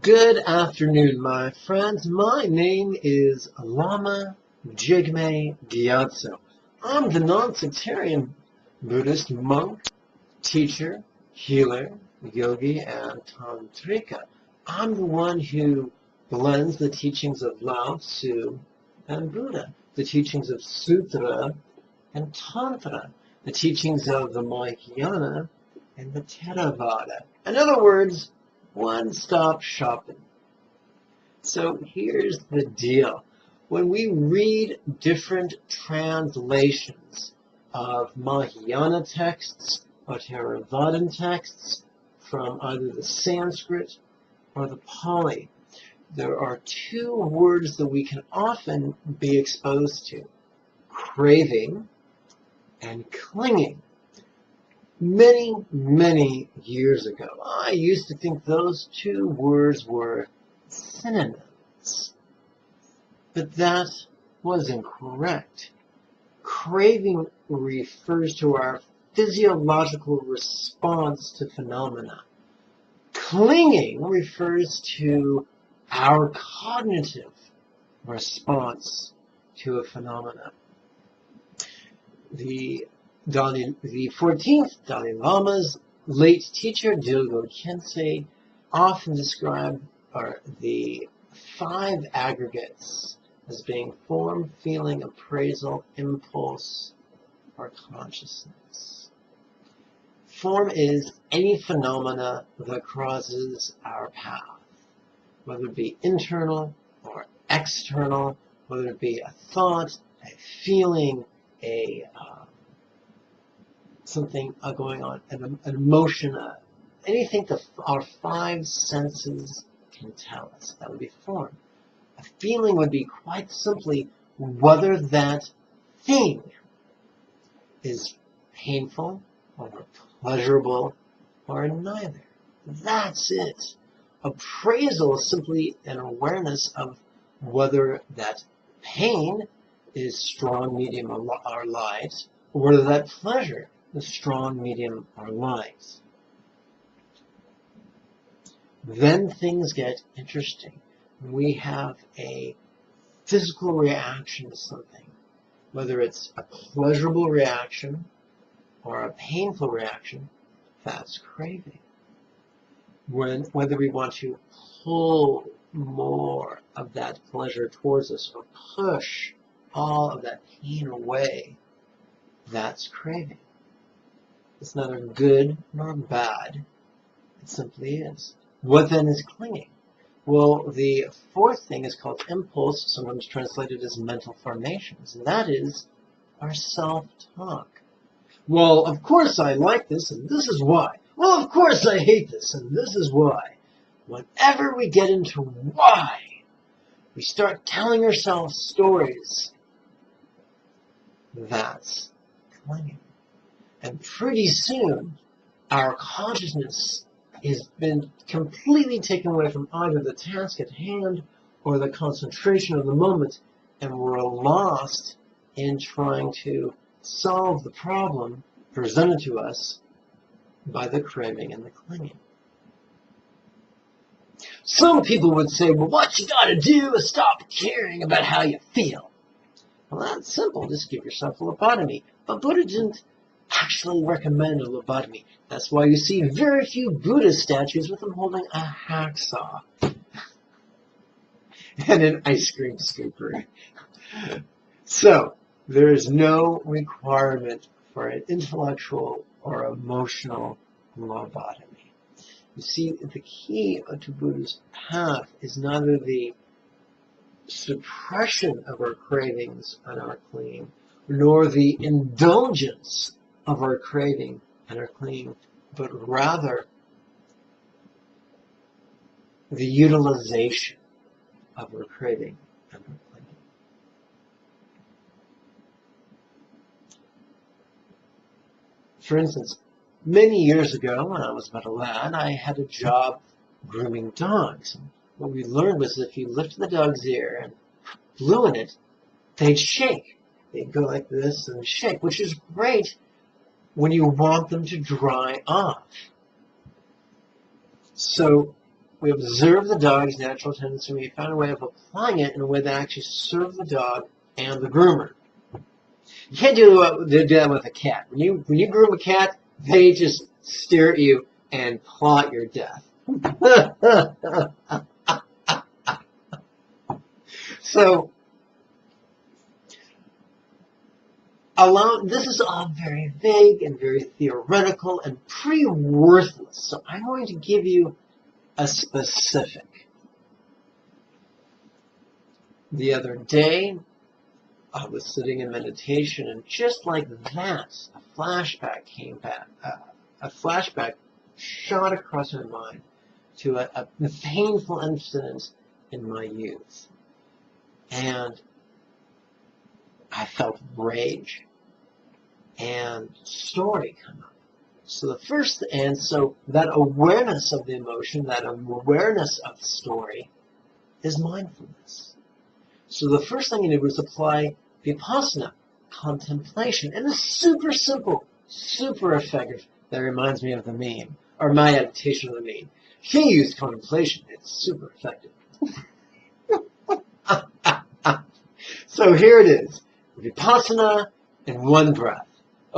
Good afternoon, my friends. My name is Lama Jigme. I'm the non-sectarian Buddhist monk, teacher, healer, yogi, and tantrika. I'm the one who blends the teachings of Lao Tzu and Buddha, the teachings of Sutra and Tantra, the teachings of the Mahayana and the Theravada. In other words, one-stop shopping. So here's the deal. When we read different translations of Mahayana texts or Theravadan texts from either the Sanskrit or the Pali, there are two words that we can often be exposed to: craving and clinging. Many years ago, I used to think those two words were synonyms, but that was incorrect. Craving refers to our physiological response to phenomena. Clinging refers to our cognitive response to a phenomena. The 14th Dalai Lama's late teacher, Dilgo Khyentse, often described the 5 aggregates as being form, feeling, appraisal, impulse, or consciousness. Form is any phenomena that crosses our path, whether it be internal or external, whether it be a thought, a feeling, something going on, an emotion, anything that our 5 senses can tell us. That would be form. A feeling would be quite simply whether that thing is painful or pleasurable or neither. That's it. Appraisal is simply an awareness of whether that pain is strong, medium, or light, or whether that pleasure is strong, medium, or light. Then things get interesting. We have a physical reaction to something, whether it's a pleasurable reaction or a painful reaction. That's craving. Whether we want to pull more of that pleasure towards us or push all of that pain away, that's craving. It's neither good nor bad. It simply is. What then is clinging? Well, the 4th thing is called impulse, sometimes translated as mental formations, and that is our self-talk. Well, of course I like this, and this is why. Well, of course I hate this, and this is why. Whenever we get into why, we start telling ourselves stories. That's clinging. And pretty soon, our consciousness has been completely taken away from either the task at hand or the concentration of the moment, and we're lost in trying to solve the problem presented to us by the craving and the clinging. Some people would say, well, what you gotta do is stop caring about how you feel. Well, that's simple. Just give yourself a lobotomy. But Buddha didn't actually recommend a lobotomy. That's why you see very few Buddha statues with them holding a hacksaw and an ice cream scooper. So, there is no requirement for an intellectual or emotional lobotomy. You see, the key to Buddha's path is neither the suppression of our cravings and our clinging, nor the indulgence of our craving and our clinging, but rather the utilization of our craving and our clinging. For instance, many years ago, when I was but a lad, I had a job grooming dogs. What we learned was that if you lift the dog's ear and blew in it, they'd shake. They'd go like this and shake, which is great when you want them to dry off. So we observe the dog's natural tendency, and we found a way of applying it in a way that actually served the dog and the groomer. You can't do that with a cat. When you groom a cat, they just stare at you and plot your death. So, this is all very vague and very theoretical and pretty worthless. So I'm going to give you a specific. The other day, I was sitting in meditation, and just like that, a flashback came back. A flashback shot across my mind to a painful incident in my youth. And I felt rage and story come up. So so that awareness of the emotion, that awareness of the story, is mindfulness. So the first thing you do is apply vipassana, contemplation, and it's super simple, super effective. That reminds me of the meme, or my adaptation of the meme. He used contemplation. It's super effective. So here it is. Vipassana in one breath.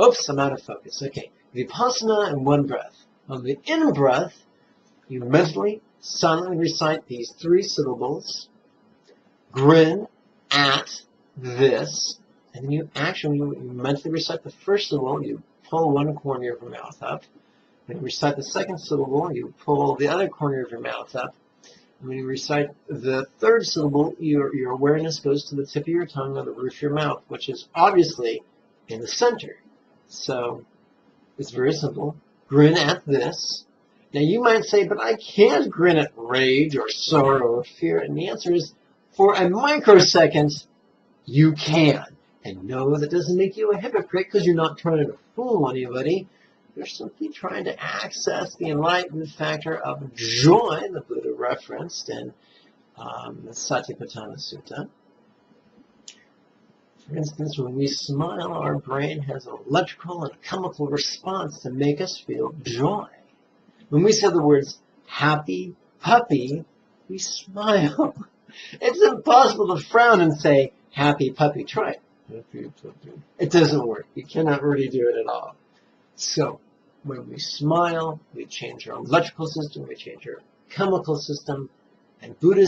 Oops, I'm out of focus. Okay. Vipassana in one breath. On the in-breath, you mentally, silently recite these 3 syllables. Grin at this. And then you mentally recite the first syllable. You pull one corner of your mouth up. When you recite the second syllable, you pull the other corner of your mouth up. When you recite the third syllable, your awareness goes to the tip of your tongue or the roof of your mouth, which is obviously in the center. So it's very simple. Grin at this. Now you might say, but I can't grin at rage or sorrow or fear. And the answer is, for a microsecond, you can. And no, that doesn't make you a hypocrite because you're not trying to fool anybody. You're simply trying to access the enlightenment factor of joy, the Buddha referenced in the Satipatthana Sutta. For instance, when we smile, our brain has an electrical and a chemical response to make us feel joy. When we say the words happy puppy, we smile. It's impossible to frown and say happy puppy. Try it. It doesn't work. You cannot really do it at all. So, when we smile, we change our electrical system, we change our chemical system, and Buddha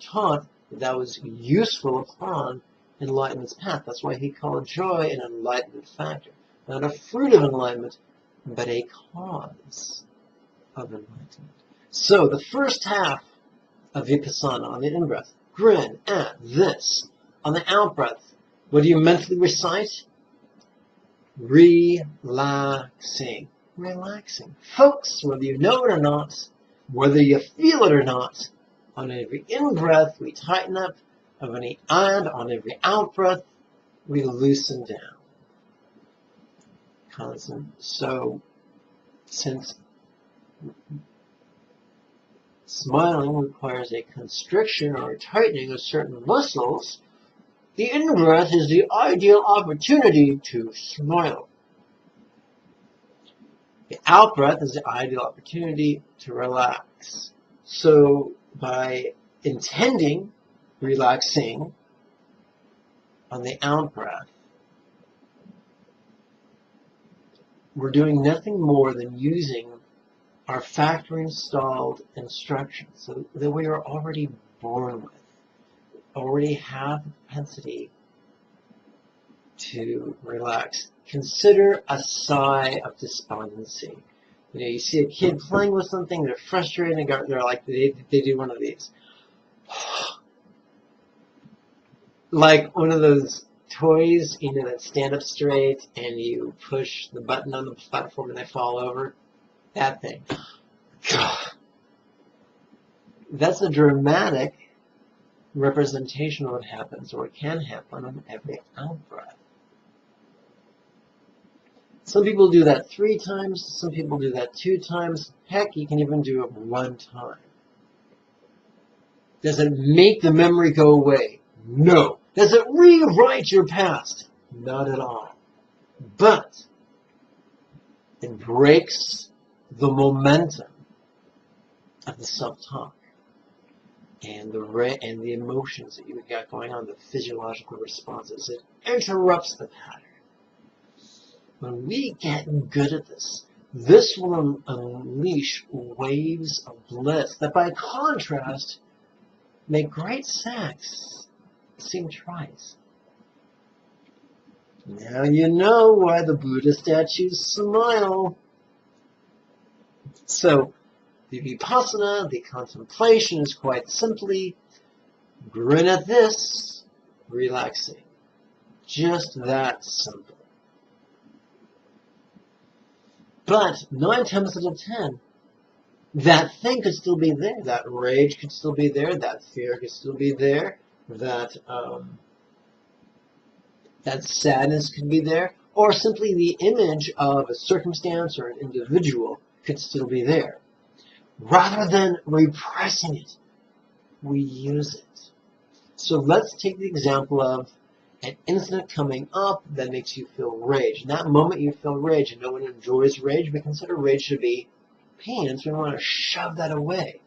taught that was useful upon enlightenment's path. That's why he called joy an enlightenment factor. Not a fruit of enlightenment, but a cause of enlightenment. So, the first half of Vipassana on the in-breath, grin at this. On the out-breath, what do you mentally recite? Relaxing. Relaxing. Folks, whether you know it or not, whether you feel it or not, on every in-breath we tighten up, and on every out-breath we loosen down. So, since smiling requires a constriction or a tightening of certain muscles, the in-breath is the ideal opportunity to smile. The out-breath is the ideal opportunity to relax. So by relaxing on the out-breath, we're doing nothing more than using our factory-installed instructions so that we are already born with, already have the propensity to relax. Consider a sigh of despondency. You know, you see a kid playing with something, they're frustrated, and they're like, they do one of these. Like one of those toys, you know, that stand up straight and you push the button on the platform and they fall over. That thing. God. That's a dramatic representation of what happens, or it can happen on every out-breath. Some people do that 3 times, some people do that 2 times. Heck, you can even do it 1 time. Does it make the memory go away? No. Does it rewrite your past? Not at all. But it breaks the momentum of the self-talk and the emotions that you've got going on, the physiological responses. It interrupts the pattern. When we get good at this, this will unleash waves of bliss that, by contrast, make great sex seem trite. Now you know why the Buddha statues smile. So, the vipassana, the contemplation, is quite simply grin at this, relaxing. Just that simple. But 9 times out of 10, that thing could still be there. That rage could still be there. That fear could still be there. That sadness could be there. Or simply the image of a circumstance or an individual could still be there. Rather than repressing it, we use it. So let's take the example of an incident coming up that makes you feel rage. In that moment you feel rage, and no one enjoys rage. We consider rage to be pain, and so we want to shove that away.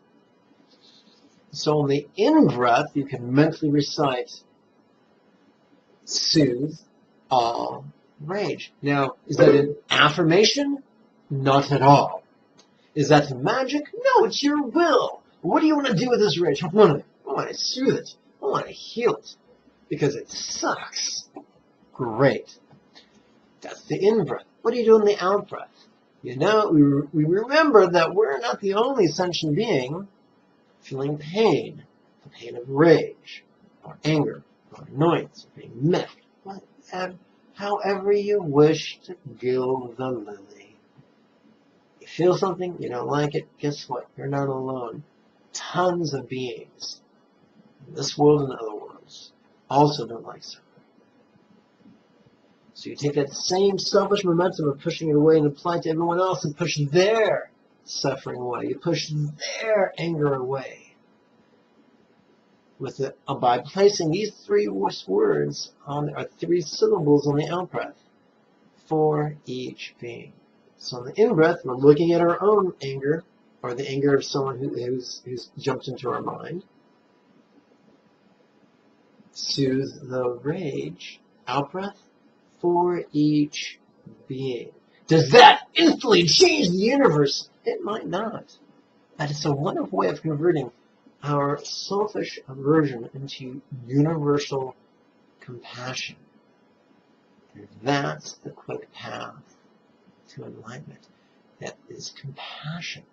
So on the in-breath, you can mentally recite, soothe all rage. Now, is that an affirmation? Not at all. Is that magic? No, it's your will. What do you want to do with this rage? I want to soothe it. I want to heal it. Because it sucks. Great. That's the in-breath. What do you do in the out-breath? You know, we remember that we're not the only sentient being feeling pain. The pain of rage, or anger, or annoyance, or being miffed. However you wish to gild the lily. You feel something, you don't like it, guess what? You're not alone. Tons of beings in this world and other worlds also don't like suffering. So you take that same selfish momentum of pushing it away and apply it to everyone else and push their suffering away. You push their anger away. By placing these 3 words or 3 syllables on the out-breath for each being. So on the in-breath, we're looking at our own anger, or the anger of someone who's jumped into our mind. Soothe the rage. Out-breath for each being. Does that instantly change the universe? It might not. But it's a wonderful way of converting our selfish aversion into universal compassion. And that's the quick path to enlightenment. That is compassion.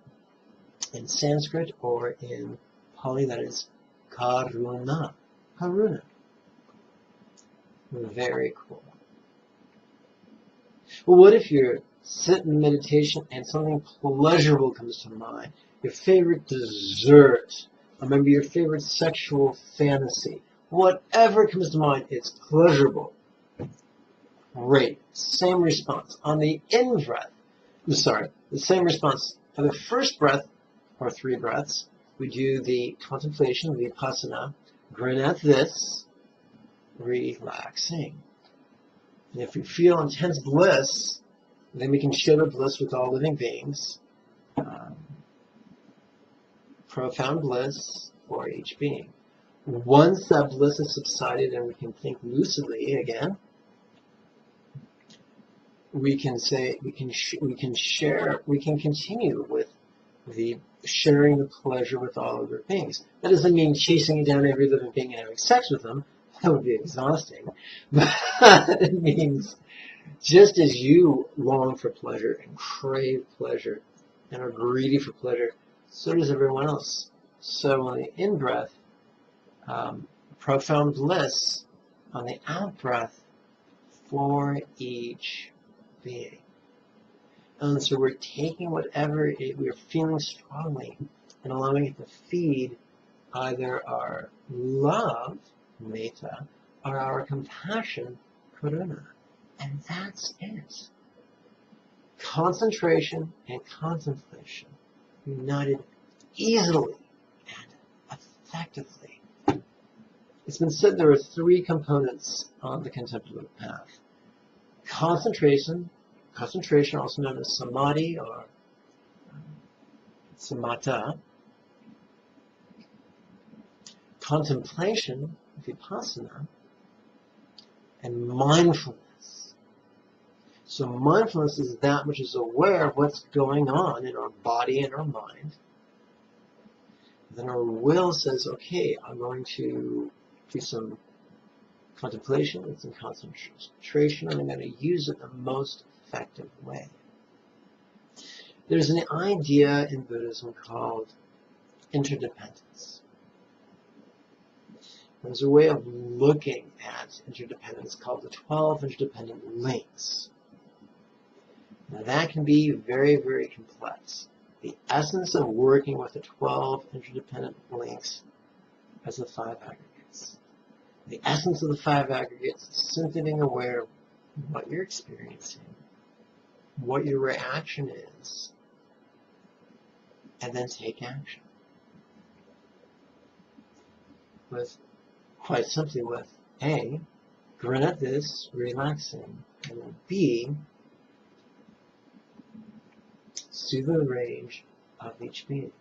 In Sanskrit or in Pali, that is karuna. Karuna. Very cool. Well, what if you're sitting in meditation and something pleasurable comes to mind? Your favorite dessert, or maybe your favorite sexual fantasy. Whatever comes to mind, it's pleasurable. Great. Same response. On the in-breath, the same response. For the first breath, or 3 breaths, we do the contemplation, the vipassana, grin at this, relaxing. And if we feel intense bliss, then we can share the bliss with all living beings. Profound bliss for each being. Once that bliss has subsided and we can think lucidly again, we can continue with the sharing the pleasure with all other beings. That doesn't mean chasing down every living being and having sex with them. That would be exhausting. But it means just as you long for pleasure and crave pleasure and are greedy for pleasure, so does everyone else. So on the in-breath, profound bliss. On the out-breath, for each being. And so we're taking whatever we're feeling strongly and allowing it to feed either our love, metta, or our compassion, karuna. And that's it. Concentration and contemplation united easily and effectively. It's been said there are 3 components on the contemplative path. Concentration, also known as samadhi or samatha, contemplation, vipassana, and mindfulness. So mindfulness is that which is aware of what's going on in our body and our mind. Then our will says, okay, I'm going to do some contemplation and some concentration, and I'm going to use it the most effective way. There's an idea in Buddhism called interdependence. There's a way of looking at interdependence called the 12 interdependent links. Now that can be very, very complex. The essence of working with the 12 interdependent links as the 5 aggregates. The essence of the 5 aggregates is simply being aware of what you're experiencing, what your reaction is, and then take action. Quite simply with A, grin at this, relaxing, and then B, soothe the rage of each being.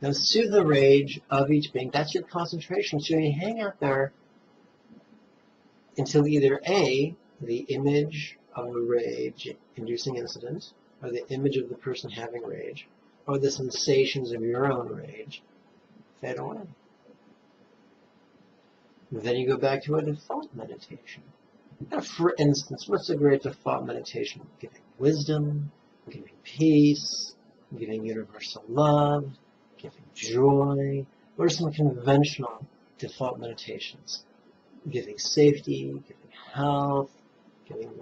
Now, soothe the rage of each being, that's your concentration. So you hang out there until either A, the image of a rage-inducing incident, or the image of the person having rage, or the sensations of your own rage fade away. Then you go back to a default meditation. Now, for instance, what's a great default meditation? Giving wisdom, giving peace, giving universal love, giving joy. What are some conventional default meditations? Giving safety, giving health, giving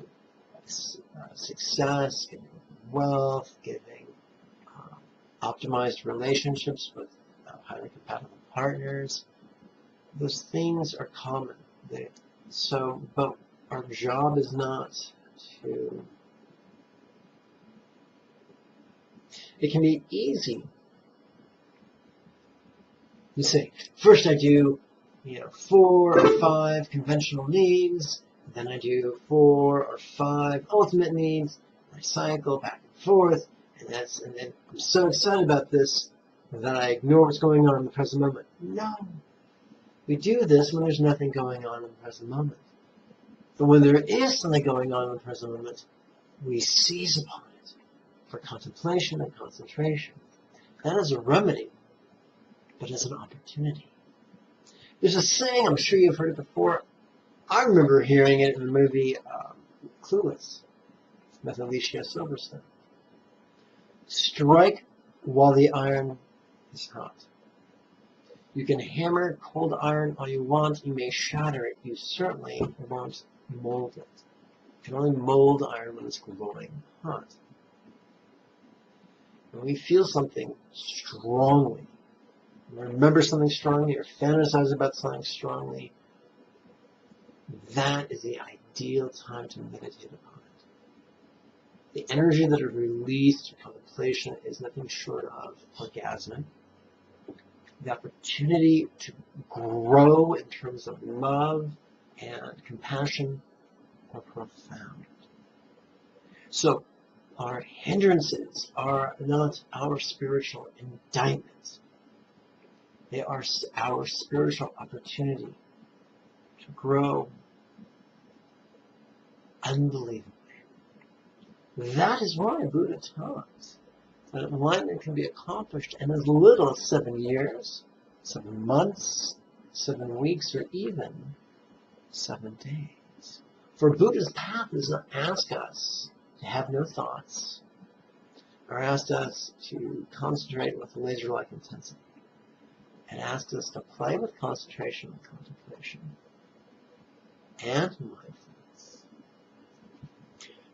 success, giving wealth, giving optimized relationships with highly compatible partners. Those things are common. But our job is not to... It can be easy. You say, first I do 4 or 5 conventional needs, then I do 4 or 5 ultimate needs, I cycle back and forth, and then I'm so excited about this that I ignore what's going on in the present moment. No. We do this when there's nothing going on in the present moment. But when there is something going on in the present moment, we seize upon it for contemplation and concentration. That is a remedy, but it's an opportunity. There's a saying, I'm sure you've heard it before. I remember hearing it in the movie Clueless with Alicia Silverstone. Strike while the iron is hot. You can hammer cold iron all you want. You may shatter it. You certainly won't mold it. You can only mold iron when it's glowing hot. When we feel something strongly, remember something strongly, or fantasize about something strongly, that is the ideal time to meditate upon it. The energy that is released through contemplation is nothing short of orgasmic. The opportunity to grow in terms of love and compassion are profound. So our hindrances are not our spiritual indictments. They are our spiritual opportunity to grow unbelievably. That is why Buddha taught that enlightenment can be accomplished in as little as 7 years, 7 months, 7 weeks, or even 7 days. For Buddha's path does not ask us to have no thoughts, or ask us to concentrate with laser-like intensity. It asks us to play with concentration and contemplation and mindfulness.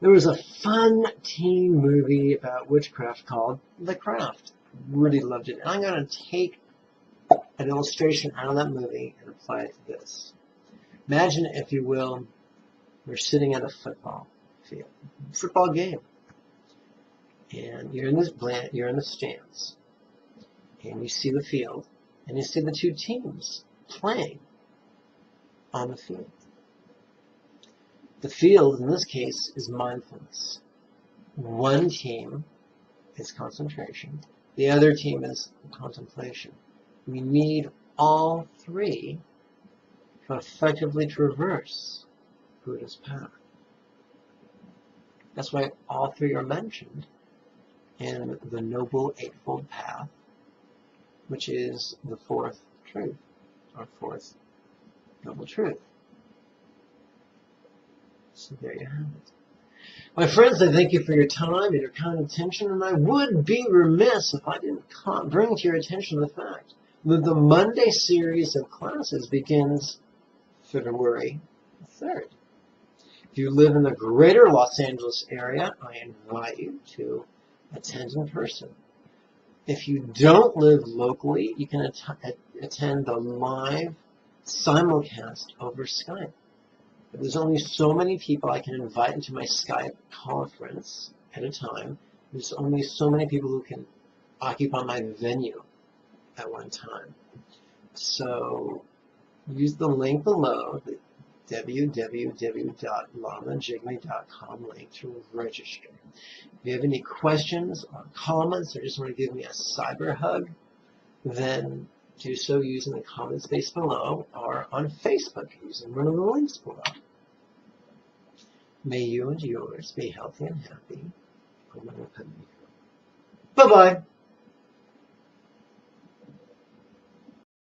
There was a fun teen movie about witchcraft called The Craft. Really loved it. And I'm going to take an illustration out of that movie and apply it to this. Imagine, if you will, you're sitting at a football field, football game, and you're in the stands, and you see the field, and you see the 2 teams playing on the field. The field, in this case, is mindfulness. One team is concentration. The other team is contemplation. We need all three can effectively traverse Buddha's path. That's why all three are mentioned in the Noble Eightfold Path, which is the fourth truth, or fourth noble truth. So there you have it. My friends, I thank you for your time and your kind attention, and I would be remiss if I didn't bring to your attention the fact that the Monday series of classes begins February 3rd. If you live in the greater Los Angeles area, I invite you to attend in person. If you don't live locally, you can attend the live simulcast over Skype. But there's only so many people I can invite into my Skype conference at a time. There's only so many people who can occupy my venue at one time. So use the link below, the www.lamajigme.com link to register. If you have any questions or comments or just want to give me a cyber hug, then do so using the comment space below or on Facebook using one of the links below. May you and yours be healthy and happy. Bye-bye.